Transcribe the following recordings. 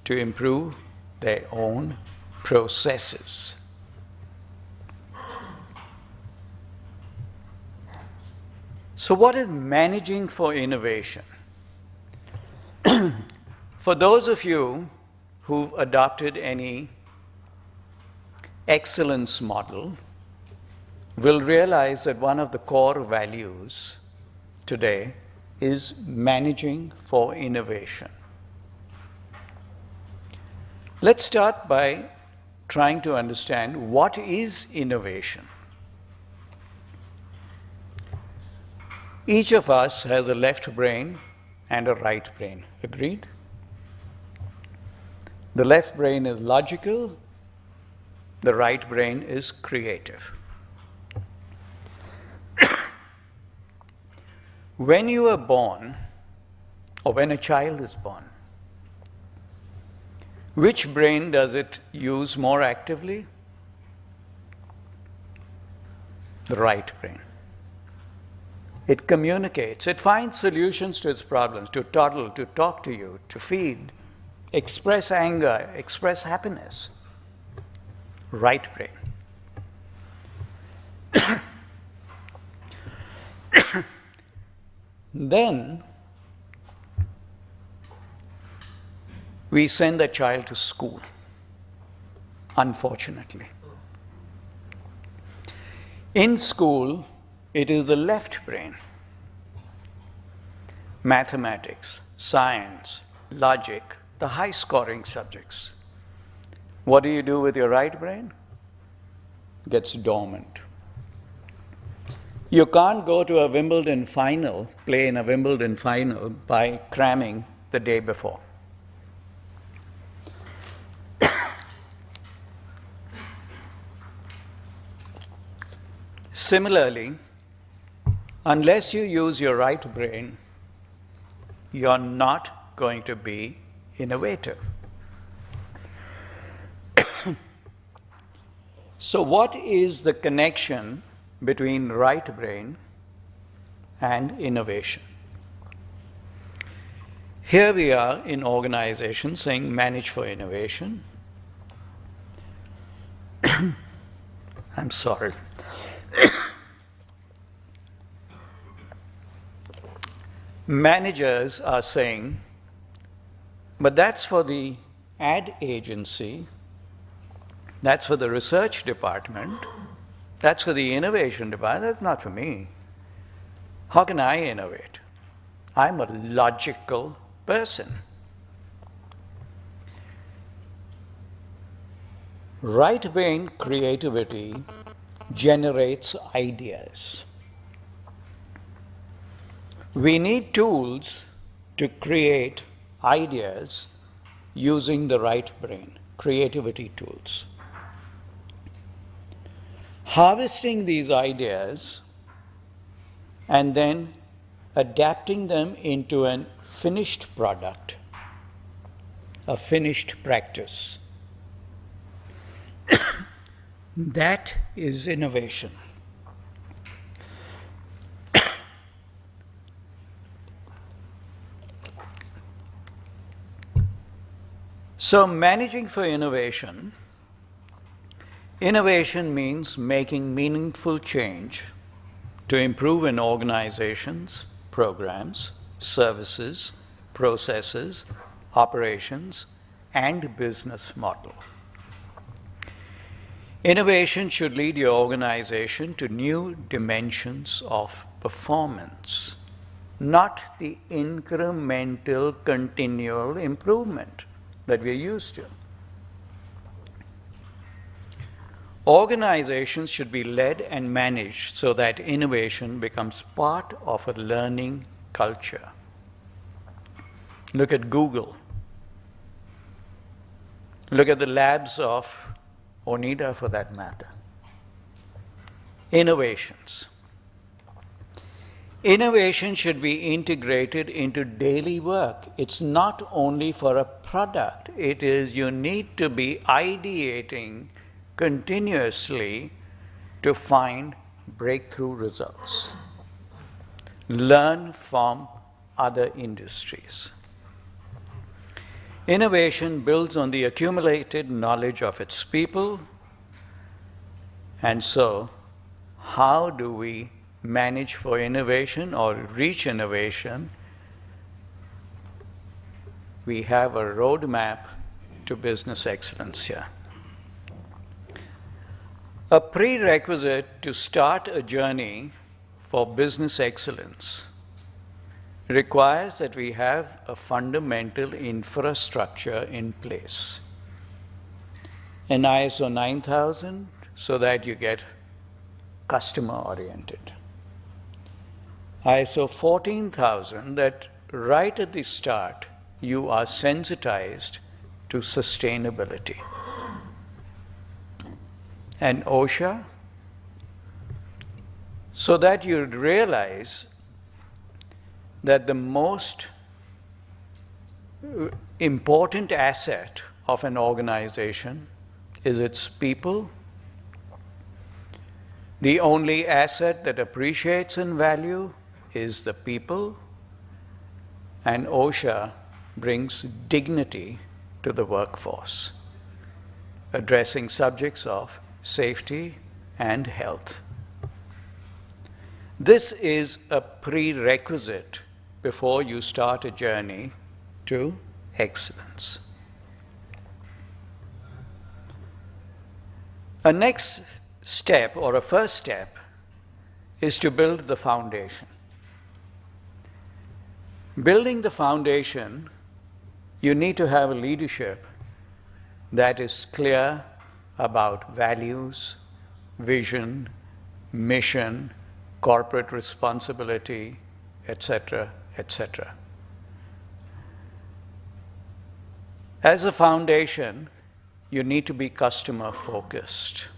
to improve their own processes. So what is managing for innovation? For those of you who've adopted any excellence model, will realize that one of the core values today is managing for innovation. Let's start by trying to understand what is innovation. Each of us has a left brain and a right brain. Agreed? The left brain is logical, the right brain is creative. When you are born, or when a child is born, which brain does it use more actively? The right brain. It communicates, it finds solutions to its problems, to toddle, to talk to you, to feed, express anger, express happiness. Right brain. Then we send the child to school, unfortunately. In school, it is the left brain. Mathematics, science, logic, the high-scoring subjects. What do you do with your right brain? Gets dormant. You can't go to a Wimbledon final, play in a Wimbledon final by cramming the day before. Similarly, unless you use your right brain, you're not going to be innovative. So what is the connection between right brain and innovation? Here we are in organizations saying manage for innovation. I'm sorry. Managers are saying, but that's for the ad agency, that's for the research department, that's for the innovation department, that's not for me. How can I innovate? I'm a logical person. Right brain creativity generates ideas. We need tools to create ideas using the right brain, creativity tools. Harvesting these ideas and then adapting them into a finished product, a finished practice. That is innovation. So managing for innovation, innovation means making meaningful change to improve an organization's programs, services, processes, operations, and business model. Innovation should lead your organization to new dimensions of performance, not the incremental, continual improvement that we're used to. Organizations should be led and managed so that innovation becomes part of a learning culture. Look at Google. Look at the labs of Oneida, for that matter. Innovations. Innovation should be integrated into daily work. It's not only for a product. It is you need to be ideating continuously to find breakthrough results. Learn from other industries. Innovation builds on the accumulated knowledge of its people, and so how do we manage for innovation or reach innovation? We have a roadmap to business excellence here. A prerequisite to start a journey for business excellence requires that we have a fundamental infrastructure in place. An ISO 9000 so that you get customer-oriented. ISO 14000 that right at the start you are sensitized to sustainability. And OSHA so that you realize that the most important asset of an organization is its people. The only asset that appreciates in value is the people, and OSHA brings dignity to the workforce, addressing subjects of safety and health. This is a prerequisite before you start a journey to excellence. A next step, or a first step, is to build the foundation. Building the foundation, you need to have a leadership that is clear about values, vision, mission, corporate responsibility, etc., etc. As a foundation, you need to be customer focused.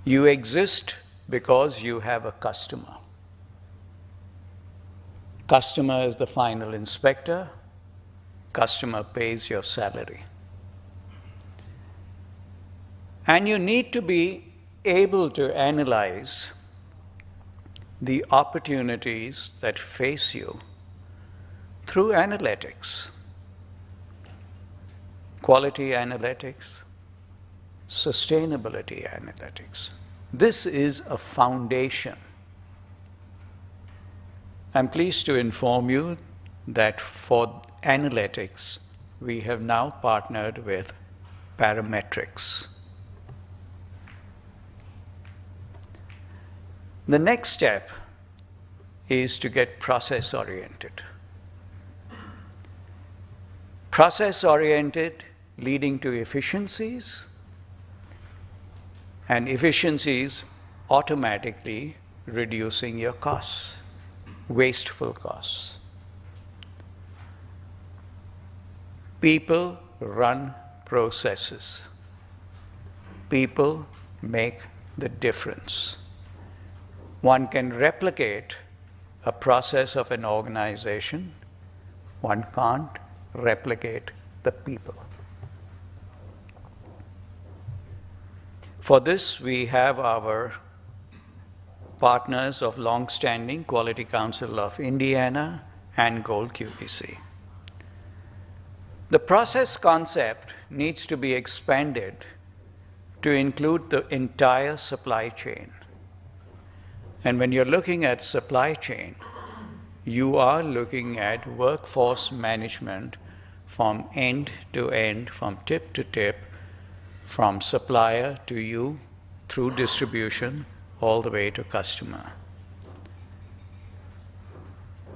You exist because you have a customer. Customer is the final inspector. Customer pays your salary. And you need to be able to analyze the opportunities that face you through analytics, quality analytics, sustainability analytics. This is a foundation. I'm pleased to inform you that for analytics, we have now partnered with Parametrics. The next step is to get process-oriented. Process-oriented leading to efficiencies, and efficiencies automatically reducing your costs, wasteful costs. People run processes. People make the difference. One can replicate a process of an organization. One can't replicate the people. For this, we have our partners of long-standing Quality Council of Indiana and Gold QPC. The process concept needs to be expanded to include the entire supply chain. And when you're looking at supply chain, you are looking at workforce management from end to end, from tip to tip, from supplier to you, through distribution, all the way to customer.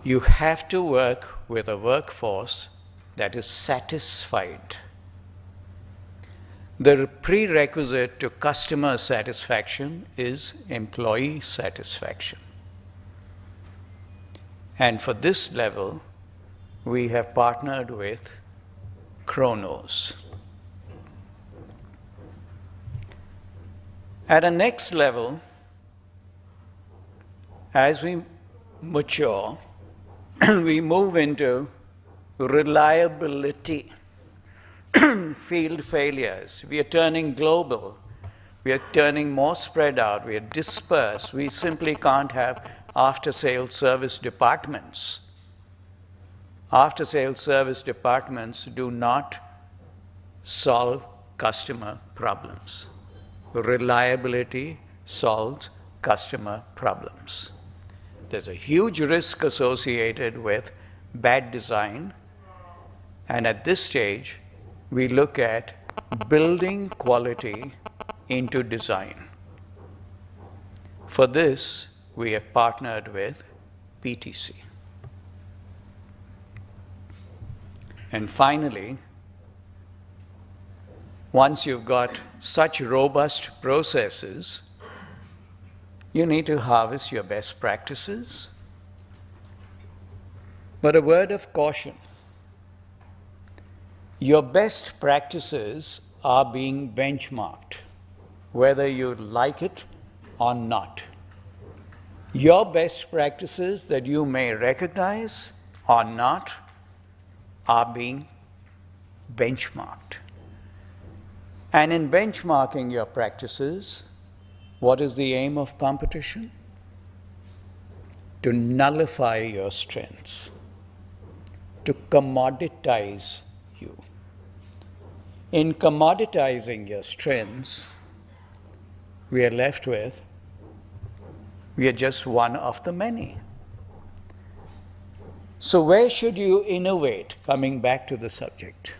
You have to work with a workforce that is satisfied. The prerequisite to customer satisfaction is employee satisfaction. And for this level, we have partnered with Kronos. At a next level, as we mature, we move into reliability. Field failures. We are turning global. We are turning more spread out. We are dispersed. We simply can't have after-sales service departments. After-sales service departments do not solve customer problems. Reliability solves customer problems. There's a huge risk associated with bad design, and at this stage, we look at building quality into design. For this, we have partnered with PTC. And finally, once you've got such robust processes, you need to harvest your best practices. But a word of caution. Your best practices are being benchmarked, whether you like it or not. Your best practices that you may recognize or not are being benchmarked. And in benchmarking your practices, what is the aim of competition? To nullify your strengths, to commoditize you. In commoditizing your strengths, we are left with, we are just one of the many. So where should you innovate, coming back to the subject?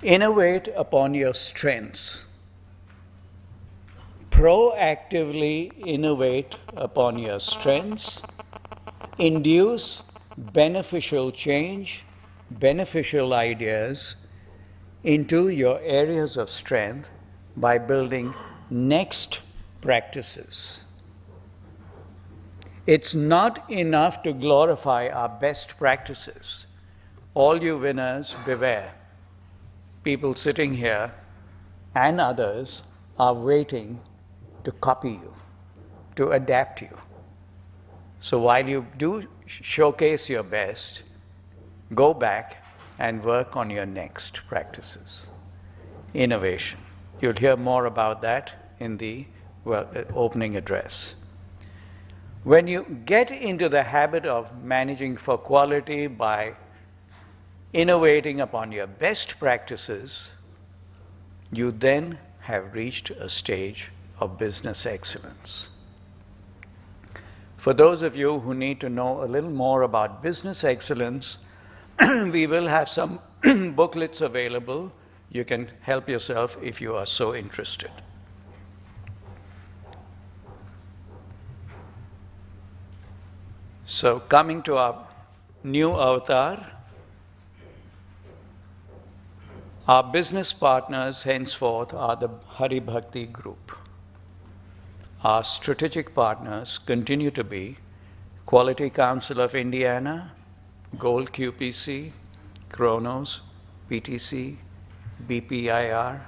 Innovate upon your strengths. Proactively innovate upon your strengths. Induce beneficial change, beneficial ideas into your areas of strength by building next practices. It's not enough to glorify our best practices. All you winners, beware. People sitting here and others are waiting to copy you, to adapt you. So while you do showcase your best, go back and work on your next practices. Innovation. You'll hear more about that in the opening address. When you get into the habit of managing for quality by innovating upon your best practices, you then have reached a stage of business excellence. For those of you who need to know a little more about business excellence, we will have some booklets available. You can help yourself if you are so interested. So coming to our new avatar, our business partners henceforth are the Hari Bhakti group. Our strategic partners continue to be Quality Council of Indiana, Gold QPC, Kronos, PTC, BPIR,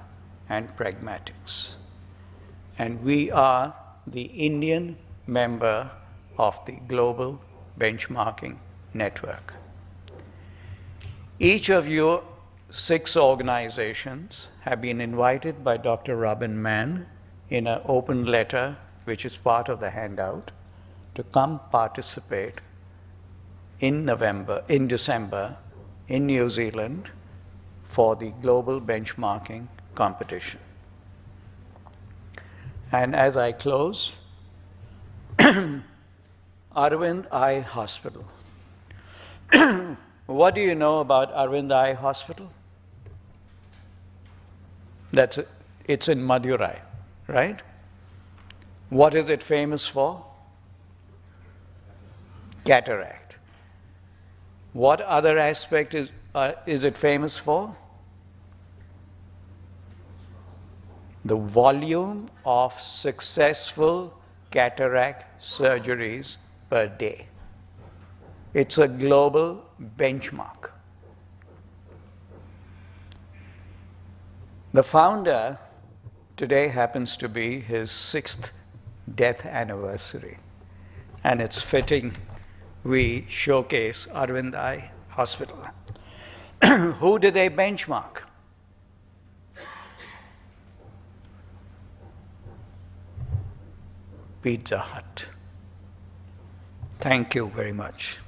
and Pragmatics. And we are the Indian member of the Global Benchmarking Network. Each of your 6 organizations have been invited by Dr. Robin Mann in an open letter, which is part of the handout, to come participate in December in New Zealand for the global benchmarking competition. And as I close, Arvind Eye Hospital. What do you know about Arvind Eye Hospital? It's in Madurai, right? What is it famous for? Cataract. What other aspect is it famous for? The volume of successful cataract surgeries per day. It's a global benchmark. The founder today happens to be his 6th death anniversary, and it's fitting we showcase Arvind Eye Hospital. Who did they benchmark? Pizza Hut. Thank you very much.